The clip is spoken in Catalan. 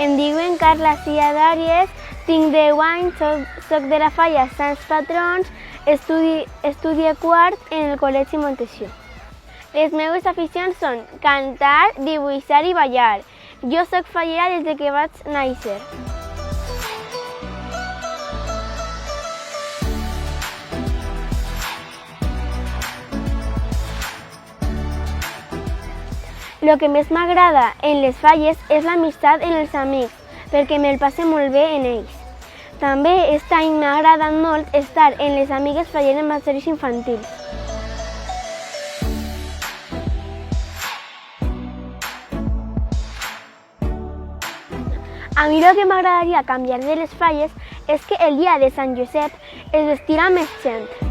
Em diuen Carla Cia d'Àries, tinc 10 anys, soc de la Falla Sants Patrons, estudio quart en el Col·legi Montesquieu. Les meves aficions són cantar, dibuixar i ballar. Jo soc fallera des que vaig néixer. El que més m'agrada en les falles és l'amistat en els amics, perquè me'l passe molt bé en ells. També aquest any m'ha agradat molt estar en les amigues fallant amb sèries infantils. A mi el que m'agradaria canviar de les falles és que el dia de Sant Josep es vestira més gent.